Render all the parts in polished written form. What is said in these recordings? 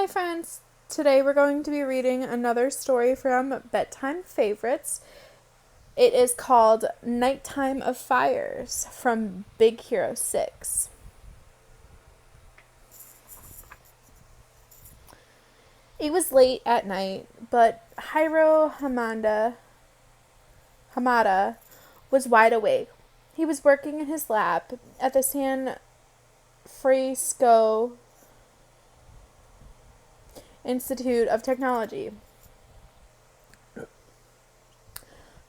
Hi friends, today we're going to be reading another story from Bedtime Favorites. It is called Nighttime of Fires from Big Hero 6. It was late at night, but Hiro Hamada was wide awake. He was working in his lab at the San Francisco Institute of Technology.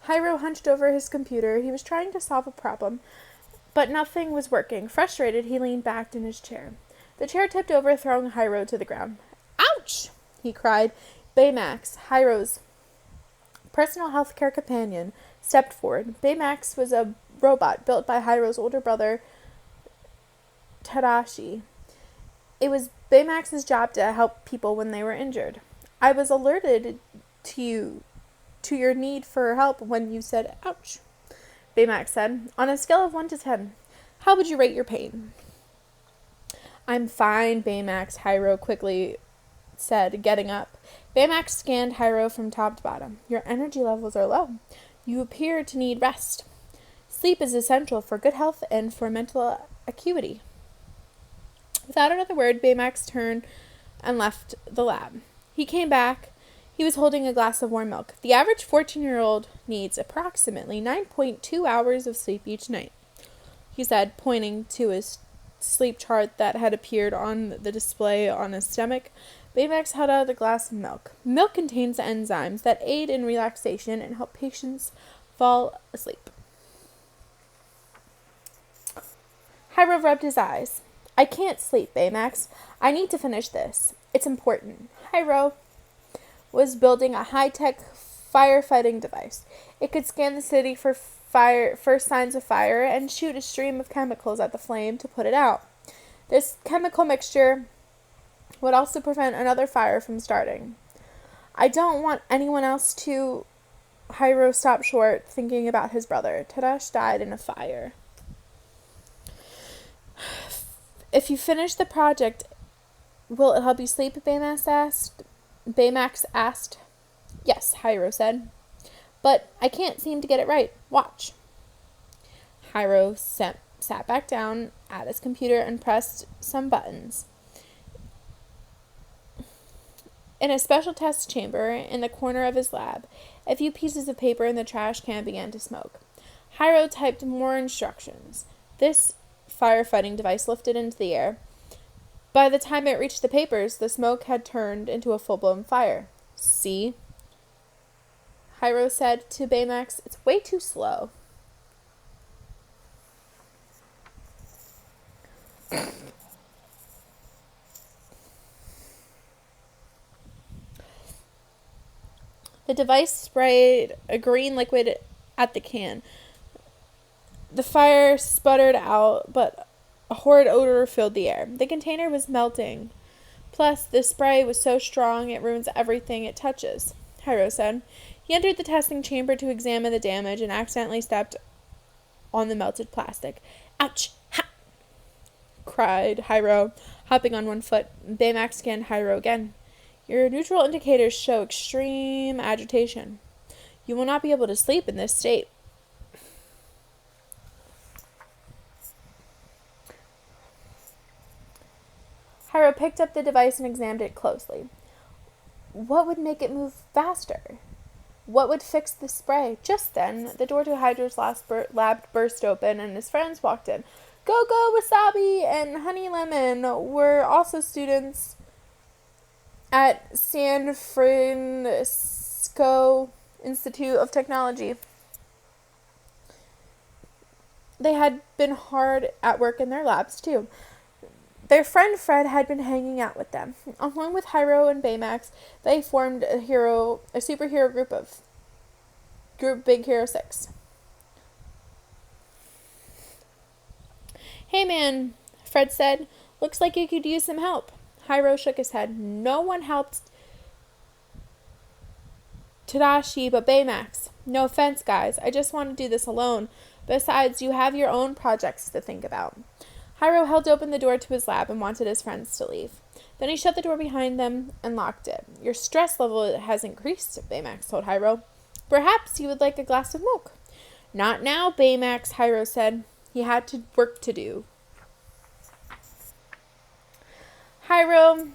Hiro hunched over his computer. He was trying to solve a problem, but nothing was working. Frustrated, he leaned back in his chair. The chair tipped over, throwing Hiro to the ground. Ouch! He cried. Baymax, Hiro's personal healthcare companion, stepped forward. Baymax was a robot built by Hiro's older brother, Tadashi. It was Baymax's job to help people when they were injured. I was alerted to your need for help when you said, ouch, Baymax said. On a scale of 1 to 10, how would you rate your pain? I'm fine, Baymax, Hiro quickly said, getting up. Baymax scanned Hiro from top to bottom. Your energy levels are low. You appear to need rest. Sleep is essential for good health and for mental acuity. Without another word, Baymax turned and left the lab. He came back. He was holding a glass of warm milk. The average 14-year-old needs approximately 9.2 hours of sleep each night, he said, pointing to his sleep chart that had appeared on the display on his stomach. Baymax held out a glass of milk. Milk contains enzymes that aid in relaxation and help patients fall asleep. Hiro rubbed his eyes. I can't sleep, Baymax. I need to finish this. It's important. Hiro was building a high-tech firefighting device. It could scan the city for first signs of fire and shoot a stream of chemicals at the flame to put it out. This chemical mixture would also prevent another fire from starting. I don't want anyone else to... Hiro stopped short, thinking about his brother. Tadashi died in a fire. If you finish the project, will it help you sleep? Baymax asked. Yes, Hiro said. But I can't seem to get it right. Watch. Hiro sat back down at his computer and pressed some buttons. In a special test chamber in the corner of his lab, a few pieces of paper in the trash can began to smoke. Hiro typed more instructions. This firefighting device lifted into the air. By the time it reached the papers, the smoke had turned into a full-blown fire. See? Hiro said to Baymax, it's way too slow. The device sprayed a green liquid at the can. The fire sputtered out, but a horrid odor filled the air. The container was melting. Plus, the spray was so strong it ruins everything it touches, Hiro said. He entered the testing chamber to examine the damage and accidentally stepped on the melted plastic. Ouch! Ha! Cried Hiro, hopping on one foot. Baymax scanned Hiro again. Your neutral indicators show extreme agitation. You will not be able to sleep in this state. Hiro picked up the device and examined it closely. What would make it move faster? What would fix the spray? Just then, the door to Hydro's lab burst open and his friends walked in. Go-Go, Wasabi, and Honey Lemon were also students at San Francisco Institute of Technology. They had been hard at work in their labs, too. Their friend Fred had been hanging out with them. Along with Hiro and Baymax, they formed a superhero group Big Hero 6. Hey man, Fred said. Looks like you could use some help. Hiro shook his head. No one helped Tadashi but Baymax. No offense, guys. I just want to do this alone. Besides, you have your own projects to think about. Hiro held open the door to his lab and wanted his friends to leave. Then he shut the door behind them and locked it. Your stress level has increased, Baymax told Hiro. Perhaps you would like a glass of milk. Not now, Baymax, Hiro said. He had work to do. Hiro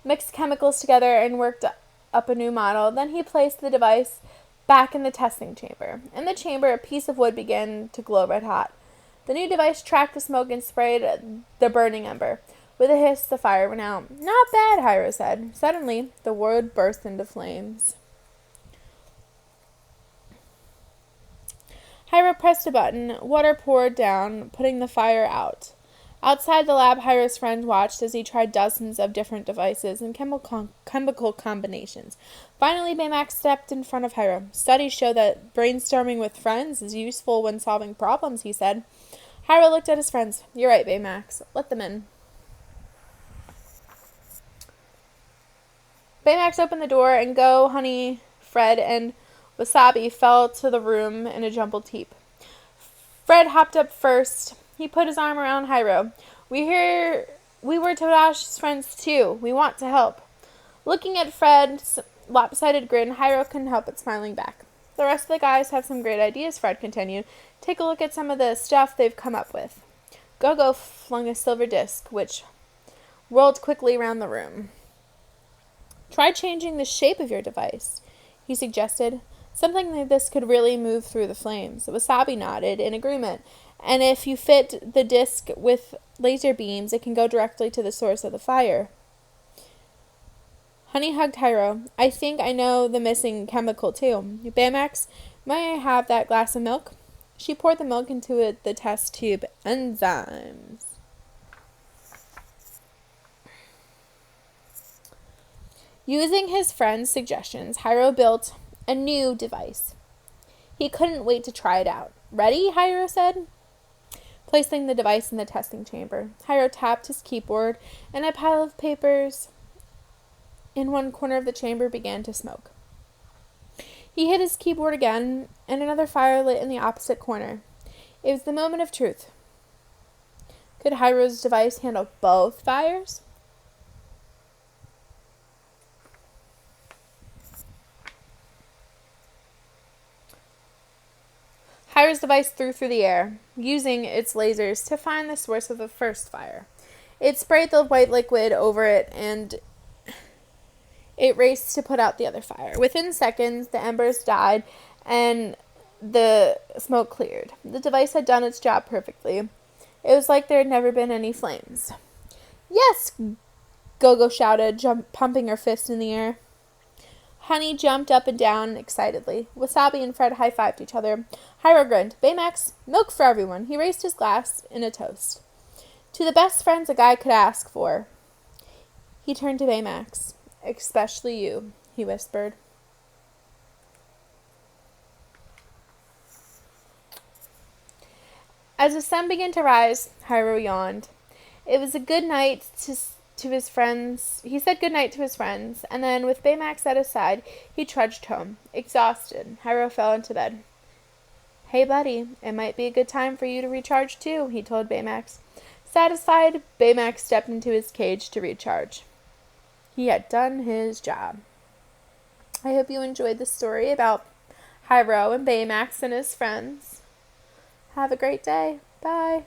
mixed chemicals together and worked up a new model. Then he placed the device back in the testing chamber. In the chamber, a piece of wood began to glow red hot. The new device tracked the smoke and sprayed the burning ember. With a hiss, the fire went out. Not bad, Hiro said. Suddenly, the wood burst into flames. Hiro pressed a button. Water poured down, putting the fire out. Outside the lab, Hiro's friend watched as he tried dozens of different devices and chemical combinations. Finally, Baymax stepped in front of Hiro. Studies show that brainstorming with friends is useful when solving problems, he said. Hiro looked at his friends. You're right, Baymax. Let them in. Baymax opened the door, and Go, Honey, Fred, and Wasabi fell to the room in a jumbled heap. Fred hopped up first. He put his arm around Hiro. We were Todash's friends too. We want to help. Looking at Fred's lopsided grin, Hiro couldn't help but smiling back. The rest of the guys have some great ideas, Fred continued. Take a look at some of the stuff they've come up with. Go-Go flung a silver disc, which whirled quickly around the room. Try changing the shape of your device, he suggested. Something like this could really move through the flames. Wasabi nodded in agreement. And if you fit the disc with laser beams, it can go directly to the source of the fire. Honey hugged Hiro. I think I know the missing chemical, too. Baymax, may I have that glass of milk? She poured the milk into the test tube. Enzymes. Using his friend's suggestions, Hiro built a new device. He couldn't wait to try it out. Ready? Hiro said, placing the device in the testing chamber. Hiro tapped his keyboard, and a pile of papers in one corner of the chamber began to smoke. He hit his keyboard again, and another fire lit in the opposite corner. It was the moment of truth. Could Hiro's device handle both fires? Hiro's device threw through the air, using its lasers to find the source of the first fire. It sprayed the white liquid over it, and it raced to put out the other fire. Within seconds, the embers died, and the smoke cleared. The device had done its job perfectly. It was like there had never been any flames. Yes! Gogo shouted, pumping her fist in the air. Honey jumped up and down excitedly. Wasabi and Fred high-fived each other. Hiro grinned. Baymax, milk for everyone. He raised his glass in a toast. To the best friends a guy could ask for. He turned to Baymax. Especially you, he whispered. As the sun began to rise, Hiro yawned. It was a good night to his friends. He said good night to his friends, and then, with Baymax at his side, he trudged home. Exhausted, Hiro fell into bed. Hey, buddy, it might be a good time for you to recharge, too, he told Baymax. Satisfied, Baymax stepped into his cage to recharge. He had done his job. I hope you enjoyed the story about Hiro and Baymax and his friends. Have a great day. Bye.